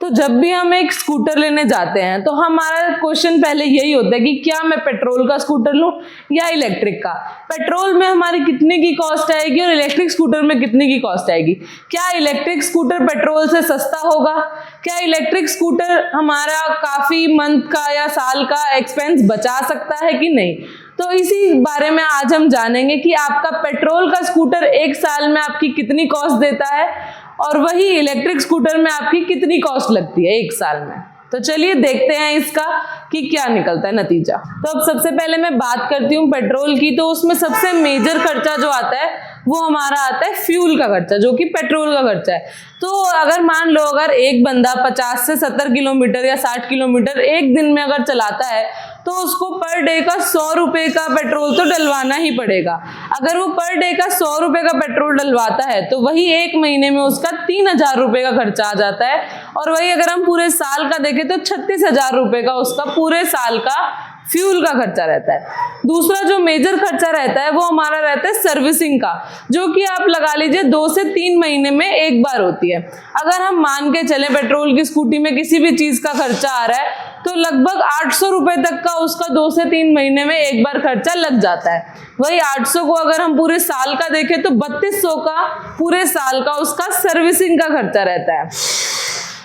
तो जब भी हम एक स्कूटर लेने जाते हैं तो हमारा क्वेश्चन पहले यही होता है कि क्या मैं पेट्रोल का स्कूटर लूं या इलेक्ट्रिक का। पेट्रोल में हमारी कितने की कॉस्ट आएगी और इलेक्ट्रिक स्कूटर में कितने की कॉस्ट आएगी। क्या इलेक्ट्रिक स्कूटर पेट्रोल से सस्ता होगा, क्या इलेक्ट्रिक स्कूटर हमारा काफी मंथ का या साल का एक्सपेंस बचा सकता है कि नहीं। तो इसी बारे में आज हम जानेंगे कि आपका पेट्रोल का स्कूटर एक साल में आपकी कितनी कॉस्ट देता है और वही इलेक्ट्रिक स्कूटर में आपकी कितनी कॉस्ट लगती है एक साल में। तो चलिए देखते हैं इसका कि क्या निकलता है नतीजा। तो अब सबसे पहले मैं बात करती हूँ पेट्रोल की। तो उसमें सबसे मेजर खर्चा जो आता है वो हमारा आता है फ्यूल का खर्चा, जो कि पेट्रोल का खर्चा है। तो अगर मान लो अगर एक बंदा 50 से 70 किलोमीटर या 60 किलोमीटर एक दिन में अगर चलाता है तो उसको पर डे का 100 रुपए का पेट्रोल तो डलवाना ही पड़ेगा। अगर वो पर डे का 100 रुपए का पेट्रोल डलवाता है तो वही एक महीने में उसका 3000 रुपए का खर्चा आ जाता है। और वही अगर हम पूरे साल का देखें तो 36,000 रुपए का उसका पूरे साल का फ्यूल का खर्चा रहता है। दूसरा जो मेजर खर्चा रहता है वो हमारा रहता है सर्विसिंग का, जो कि आप लगा लीजिए 2 से 3 महीने में एक बार होती है। अगर हम मान के चले पेट्रोल की स्कूटी में किसी भी चीज का खर्चा आ रहा है तो लगभग 800 रुपए तक का उसका 2 से 3 महीने में एक बार खर्चा लग जाता है। वही 800 को अगर हम पूरे साल का देखें तो 3200 का पूरे साल का उसका सर्विसिंग का खर्चा रहता है।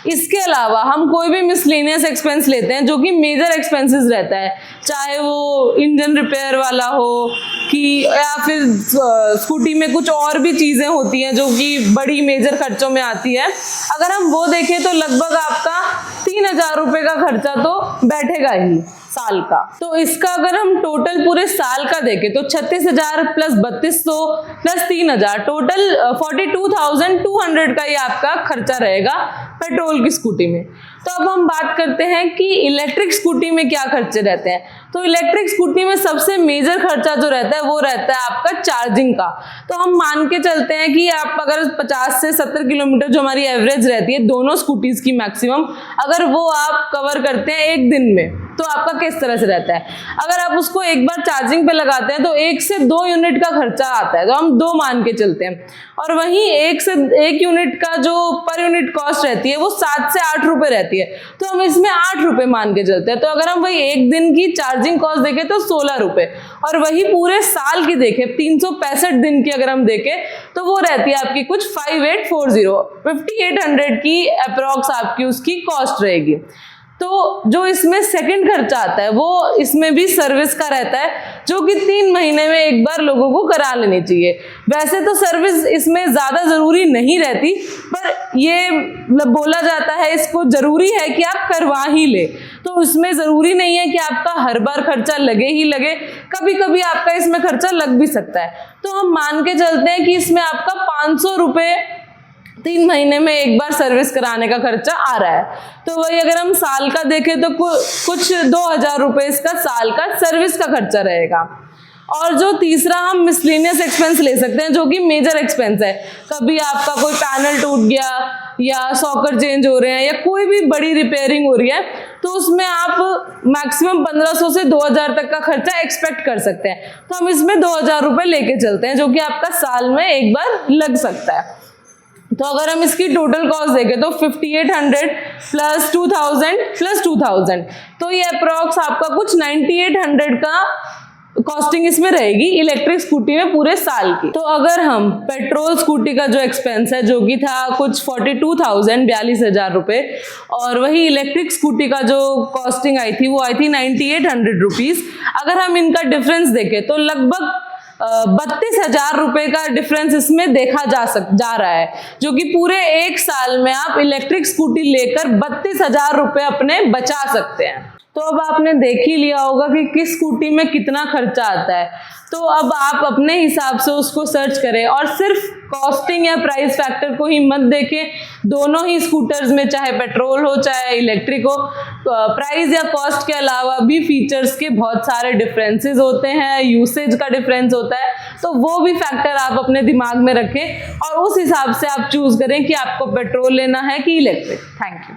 इसके अलावा हम कोई भी मिसलेनियस एक्सपेंस लेते हैं जो कि मेजर एक्सपेंसेस रहता है, चाहे वो इंजन रिपेयर वाला हो कि या फिर स्कूटी में कुछ और भी चीजें होती हैं जो कि बड़ी मेजर खर्चों में आती है। अगर हम वो देखें तो लगभग आपका 3000 रुपए का खर्चा तो बैठेगा ही साल का। तो इसका अगर हम टोटल पूरे साल का देखें तो 36,000 प्लस 3200 प्लस 3000 टोटल 42,200 का ही आपका खर्चा रहेगा पेट्रोल की स्कूटी में। तो अब हम बात करते हैं कि इलेक्ट्रिक स्कूटी में क्या खर्चे रहते हैं। तो इलेक्ट्रिक स्कूटी में सबसे मेजर खर्चा जो रहता है वो रहता है आपका चार्जिंग का। तो हम मान के चलते हैं कि आप अगर 50 से 70 किलोमीटर जो हमारी एवरेज रहती है दोनों स्कूटीज की मैक्सिमम, अगर वो आप कवर करते हैं एक दिन में तो आपका किस तरह से रहता है। अगर आप उसको एक बार चार्जिंग पे लगाते हैं तो 1 से 2 यूनिट का खर्चा आता है, तो हम 2 मान के चलते हैं। और वहीं 1 से 1 यूनिट का जो पर यूनिट कॉस्ट रहती है वो 7 से 8 रुपए रहती है, तो हम इसमें 8 रुपए मान के चलते हैं। तो अगर हम वही एक दिन की चार्जिंग कॉस्ट देखें तो 16 रुपए, और वही पूरे साल की देखें 365 दिन की अगर हम देखें तो वो रहती है आपकी कुछ 5840 की अप्रॉक्स आपकी उसकी कॉस्ट रहेगी। तो जो इसमें सेकंड खर्चा आता है वो इसमें भी सर्विस का रहता है, जो कि 3 महीने में एक बार लोगों को करा लेनी चाहिए। वैसे तो सर्विस इसमें ज्यादा जरूरी नहीं रहती, पर ये बोला जाता है इसको जरूरी है कि आप करवा ही ले। तो इसमें जरूरी नहीं है कि आपका हर बार खर्चा लगे ही लगे, कभी कभी आपका इसमें खर्चा लग भी सकता है। तो हम मान के चलते हैं कि इसमें आपका 500 रुपए 3 महीने में एक बार सर्विस कराने का खर्चा आ रहा है। तो वही अगर हम साल का देखें तो कुछ 2000 रुपए इसका साल का सर्विस का खर्चा रहेगा। और जो तीसरा हम मिसलेनियस एक्सपेंस ले सकते हैं जो कि मेजर एक्सपेंस है। कभी आपका कोई पैनल टूट गया या सॉकर चेंज हो रहे हैं या कोई भी बड़ी रिपेयरिंग हो रही है तो उसमें आप मैक्सिमम 1500 से 2000 तक का खर्चा एक्सपेक्ट कर सकते हैं। तो हम इसमें 2000 रुपए लेके चलते हैं जो कि आपका साल में एक बार लग सकता है। तो अगर हम इसकी टोटल कॉस्ट देखें तो 5800 प्लस 2000 प्लस 2000, तो ये अप्रॉक्स आपका कुछ 9800 का कॉस्टिंग इसमें रहेगी इलेक्ट्रिक स्कूटी में पूरे साल की। तो अगर हम पेट्रोल स्कूटी का जो एक्सपेंस है जो कि था कुछ 42,000 रुपए, और वही इलेक्ट्रिक स्कूटी का जो कॉस्टिंग आई थी वो आई थी 9800 रुपीज। अगर हम इनका डिफरेंस देखें तो लगभग 32,000 रुपए का डिफरेंस इसमें देखा जा रहा है, जो कि पूरे एक साल में आप इलेक्ट्रिक स्कूटी लेकर 32,000 रुपए अपने बचा सकते हैं। तो अब आपने देख ही लिया होगा कि किस स्कूटी में कितना खर्चा आता है। तो अब आप अपने हिसाब से उसको सर्च करें और सिर्फ कॉस्टिंग या प्राइस फैक्टर को ही मत देखें। दोनों ही स्कूटर्स में चाहे पेट्रोल हो चाहे इलेक्ट्रिक हो, प्राइस या कॉस्ट के अलावा भी फीचर्स के बहुत सारे डिफरेंसेस होते हैं, यूसेज का डिफरेंस होता है। तो वो भी फैक्टर आप अपने दिमाग में रखें और उस हिसाब से आप चूज करें कि आपको पेट्रोल लेना है कि इलेक्ट्रिक। Thank you.